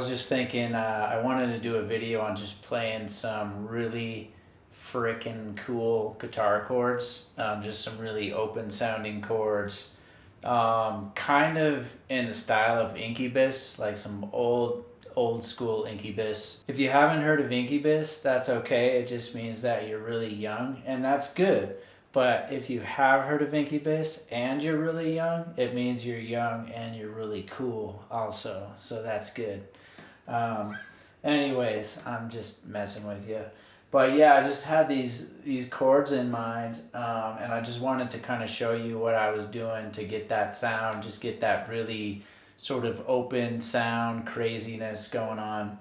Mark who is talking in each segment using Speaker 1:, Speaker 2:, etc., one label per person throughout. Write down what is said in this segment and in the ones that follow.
Speaker 1: was just thinking I wanted to do a video on just playing some really freaking cool guitar chords, just some really open sounding chords, kind of in the style of Incubus, like some old school Incubus. If you haven't heard of Incubus, that's okay. It just means that you're really young, and that's good. But if you have heard of Incubus and you're really young, it means you're young and you're really cool also. So that's good. Anyways, I'm just messing with you. But yeah, I just had these chords in mind, and I just wanted to kind of show you what I was doing to get that sound, just get that really sort of open sound craziness going on.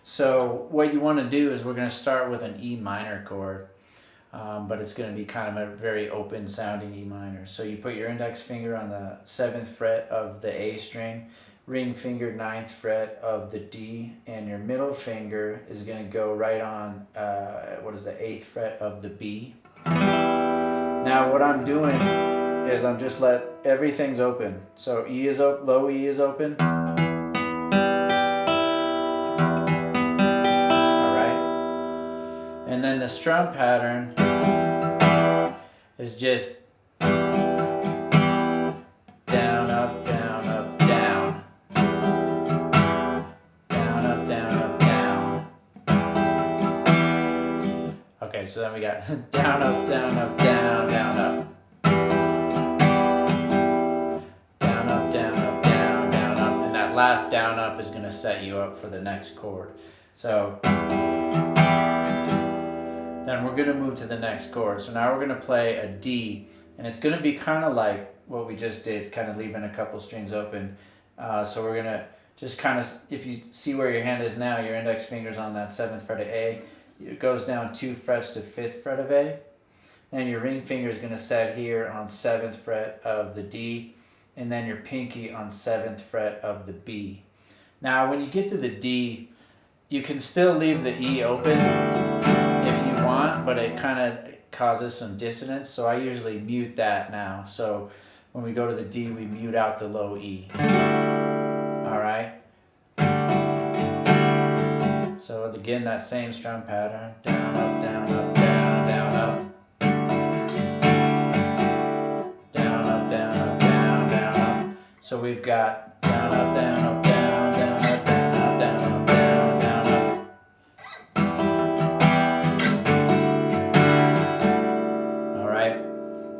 Speaker 1: So what you want to do is we're going to start with an E minor chord. But it's going to be kind of a very open sounding E minor. So you put your index finger on the 7th fret of the A string, ring finger 9th fret of the D, and your middle finger is going to go right on, the 8th fret of the B. Now what I'm doing is I'm just let everything's open. So E is open, low E is open. And then the strum pattern is just down, up, down, up, down. Down, up, down, up, down. Okay, so then we got down, up, down, up, down, down, up. Down, up, down, up, down, down, up. And that last down, up is going to set you up for the next chord. So then we're going to move to the next chord. So now we're going to play a D, and it's going to be kind of like what we just did, kind of leaving a couple strings open. So we're going to just kind of, if you see where your hand is now, your index finger's on that 7th fret of A. It goes down 2 frets to 5th fret of A. Then your ring finger is going to set here on 7th fret of the D, and then your pinky on 7th fret of the B. Now when you get to the D, you can still leave the E open if you want, but it kind of causes some dissonance, so I usually mute that now. So when we go to the D, we mute out the low E. Alright? So again, that same strum pattern. Down, up, down, up, down, down, up. Down, up, down, up, down, down, up. So we've got down, up, down, up, down, down, up, down, up, down, up, down, down, up.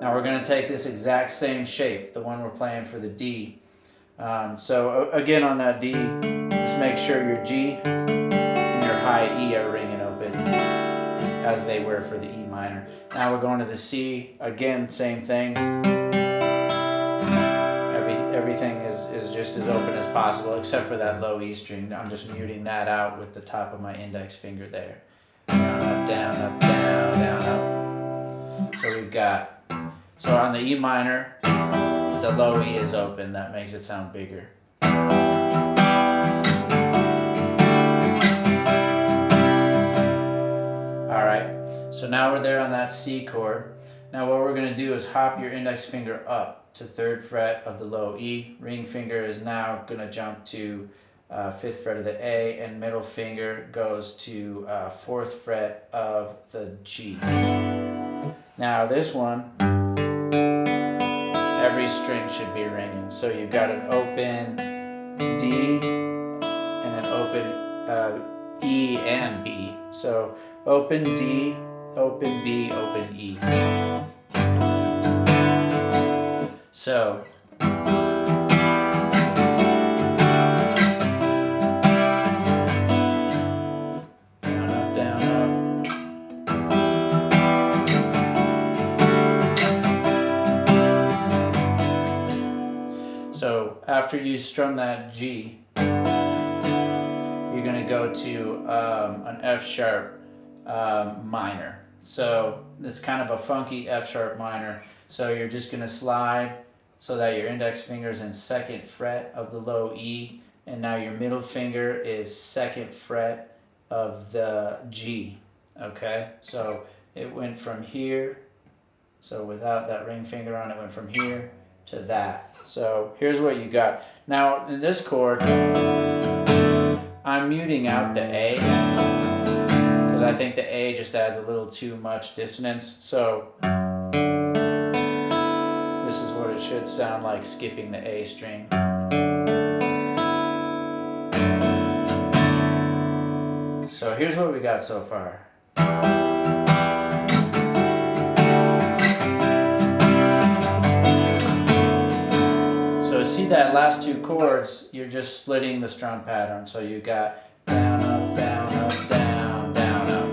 Speaker 1: Now we're going to take this exact same shape, the one we're playing for the D. So again on that D, just make sure your G and your high E are ringing open as they were for the E minor. Now we're going to the C, again same thing. Everything is just as open as possible except for that low E string. I'm just muting that out with the top of my index finger there. Down, up, down, up, down, down, up. So we've got, so on the E minor, the low E is open. That makes it sound bigger. Alright, so now we're there on that C chord. Now what we're going to do is hop your index finger up to 3rd fret of the low E. Ring finger is now going to jump to 5th fret of the A, and middle finger goes to 4th fret of the G. Now this one, every string should be ringing. So you've got an open D and an open E and B. So open D, open B, open E. So down, up, down, up. So after you strum that G, you're going to go to an F sharp minor. So it's kind of a funky F sharp minor. So you're just going to slide so that your index finger is in 2nd fret of the low E, and now your middle finger is 2nd fret of the G. Okay, so it went from here, so without that ring finger on, it went from here to that. So here's what you got. Now in this chord, I'm muting out the A because I think the A just adds a little too much dissonance. So this is what it should sound like skipping the A string. So here's what we got so far. So see that last two chords, you're just splitting the strum pattern. So you got down, up, down, up, down, down, up.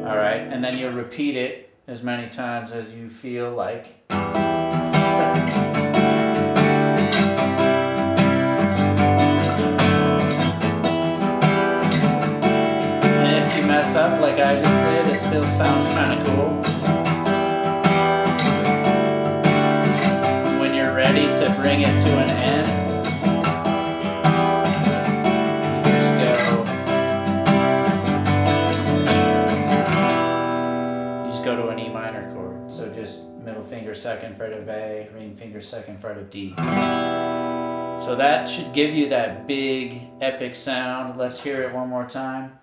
Speaker 1: All right, and then you'll repeat it as many times as you feel like. Mess up like I just did, it still sounds kind of cool. When you're ready to bring it to an end, you just go to an E minor chord. So just middle finger second fret of A, ring finger second fret of D. So that should give you that big epic sound. Let's hear it one more time.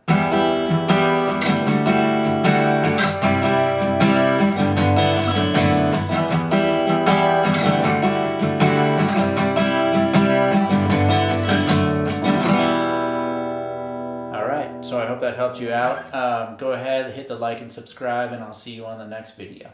Speaker 1: So I hope that helped you out. Go ahead, hit the like and subscribe, and I'll see you on the next video.